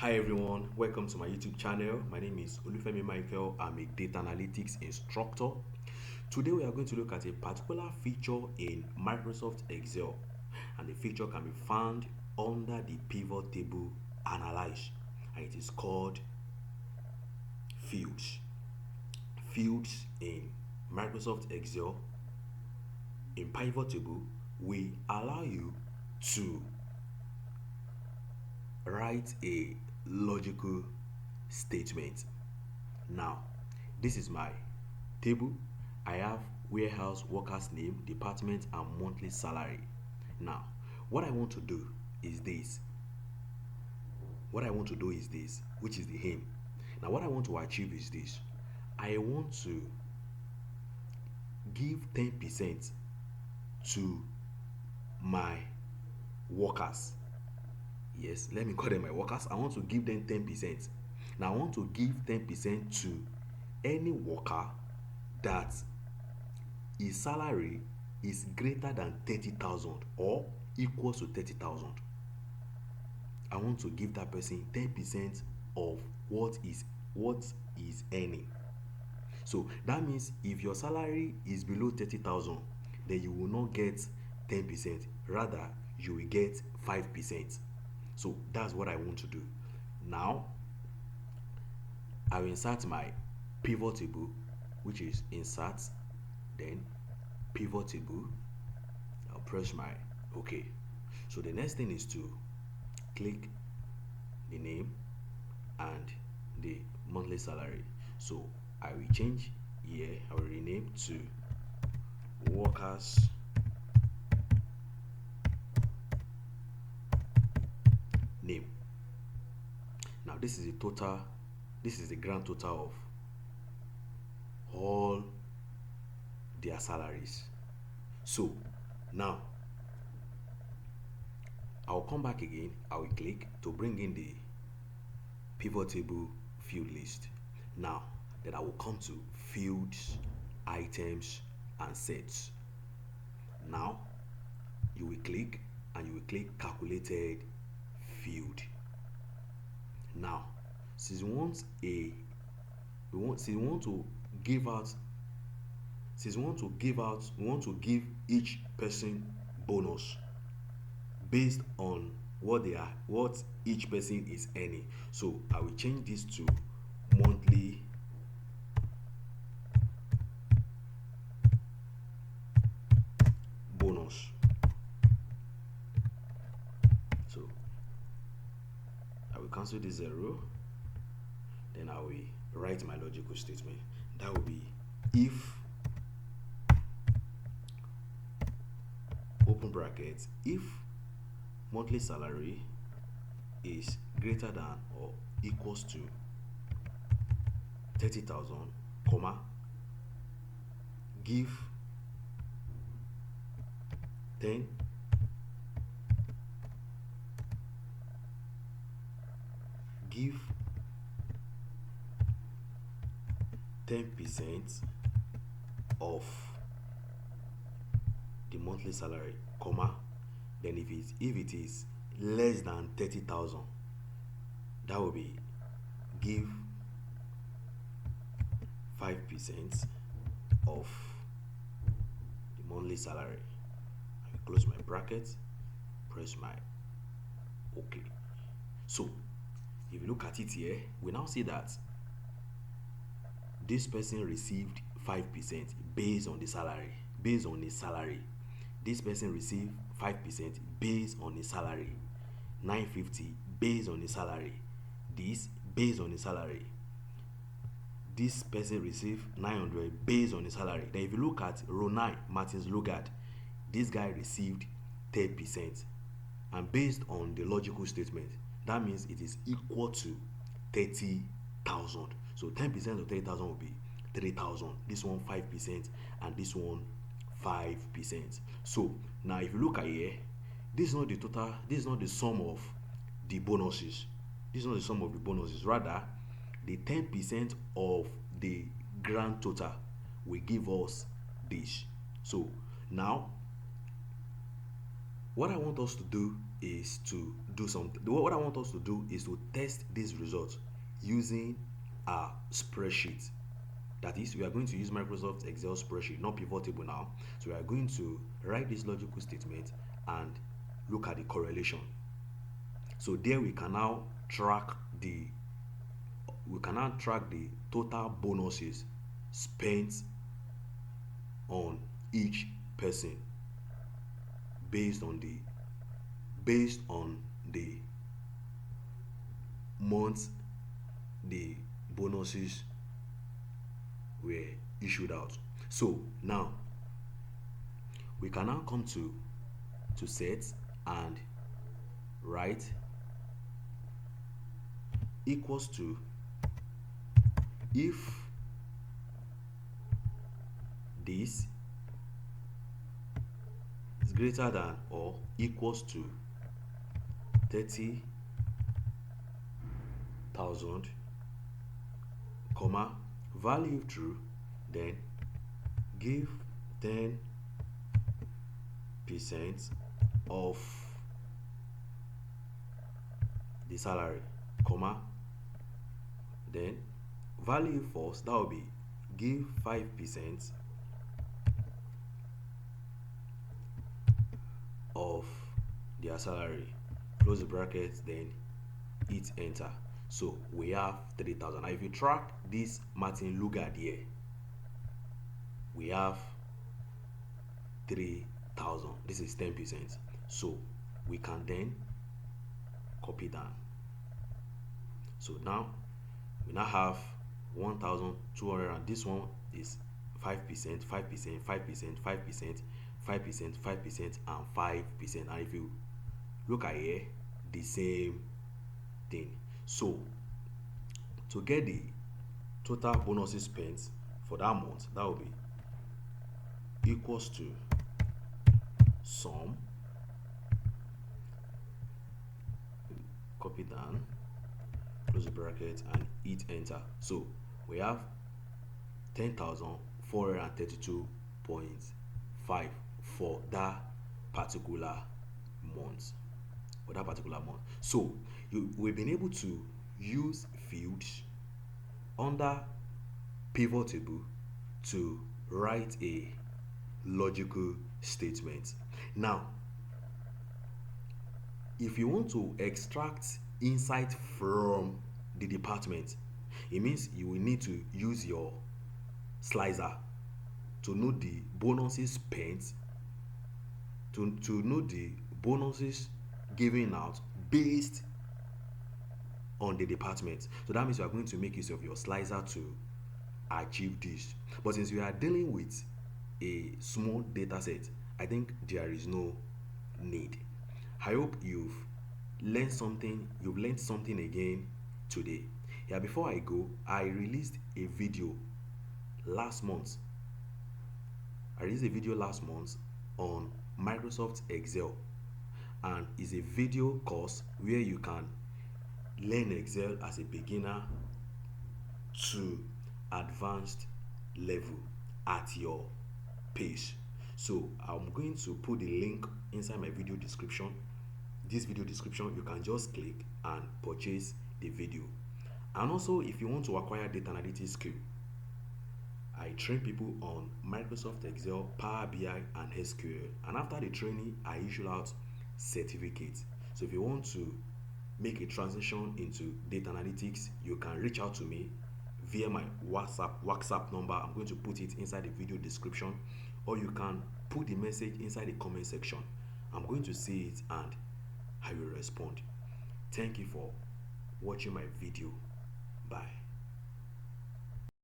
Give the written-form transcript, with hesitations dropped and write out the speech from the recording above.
Hi everyone, welcome to my YouTube channel. My name is Olufemi Michael. I'm a data analytics instructor. Today we are going to look at a particular feature in Microsoft Excel, and the feature can be found under the pivot table analyze, and it is called fields. Fields in Microsoft Excel in pivot table will allow you to write a logical statement. Now, this is my table. I have warehouse workers name, department, and monthly salary. Now, what I want to do is this. What I want to do is this, which is the aim. Now, what I want to achieve is this. I want to give 10% to my workers. Yes, let me call them my workers. I want to give them 10%. Now I want to give 10% to any worker that his salary is greater than 30,000 or equals to 30,000. I want to give that person 10% of what is earning. So that means if your salary is below 30,000, then you will not get 10%. Rather, you will get 5%. So that's what I want to do. Now, I will insert my pivot table, which is insert, then pivot table. I'll press my OK. So the next thing is to click the name and the monthly salary. So I will change here, I will rename to workers name. Now this is the grand total of all their salaries. So now I'll come back again. I will click to bring in the pivot table field list. Now then I will come to fields, items, and sets. Now you will click and you will click calculated field. Now since we want to give out we want to give each person bonus based on what each person is earning. So I will change this to monthly bonus. So I will cancel this 0, then I will write my logical statement. That will be if, open brackets, if monthly salary is greater than or equals to 30,000, comma, give 10 give 10% of the monthly salary, comma, then if it is less than 30,000, that will be give 5% of the monthly salary. I will close my bracket, press my OK. So if you look at it here, we now see that this person received 5% based on the salary. Based on his salary, this person received 5% based on his salary. 950 based on his salary. This based on his salary. This person received 900 based on his salary. Then if you look at row 9, Martins Lugard, this guy received 10%, and based on the logical statement, that means it is equal to 30,000. So 10% of 30,000 will be 3,000. This one 5%, and this one 5%. So now if you look at here, this is not the total, this is not the sum of the bonuses. This is not the sum of the bonuses. Rather, the 10% of the grand total will give us this. So now what I want us to do is to do something. What I want us to do is to test these results using a spreadsheet. That is, we are going to use Microsoft Excel spreadsheet, not pivot table now. So we are going to write this logical statement and look at the correlation. So there we can now track the total bonuses spent on each person based on the month the bonuses were issued out. So now we can now come to set and write equals to if this is greater than or equals to 30,000, comma, value true, then give 10% of the salary, comma, then value false, that will be give 5% of their salary, close the brackets, then hit enter. So we have 3,000. Now if you track this Martin Lugard here, we have 3,000. This is 10%. So we can then copy down. So now we now have 1,200, and this one is 5%, 5%, 5%, 5%, 5%, 5%, and 5%. And if you look at here, the same thing. So to get the total bonuses spent for that month, that will be equals to sum, copy down, close the bracket, and hit enter. So we have 10,432.5 for that particular month. So we've been able to use fields under pivot table to write a logical statement. Now, if you want to extract insight from the department, it means you will need to use your slicer to know the bonuses spent, to know the bonuses given out based on the department. So that means you are going to make use of your slicer to achieve this. But since we are dealing with a small data set, I think there is no need. I hope you've learned something again today. Yeah, before I go, I released a video last month. On Microsoft Excel, and is a video course where you can learn Excel as a beginner to advanced level at your pace. So I'm going to put the link inside my video description. This video description, you can just click and purchase the video. And also, if you want to acquire data analytics skill, I train people on Microsoft Excel, Power BI, and SQL. And after the training, I issue out certificates. So if you want to make a transition into data analytics, you can reach out to me via my WhatsApp number. I'm going to put it inside the video description, or you can put the message inside the comment section. I'm going to see it and I will respond. Thank you for watching my video. Bye.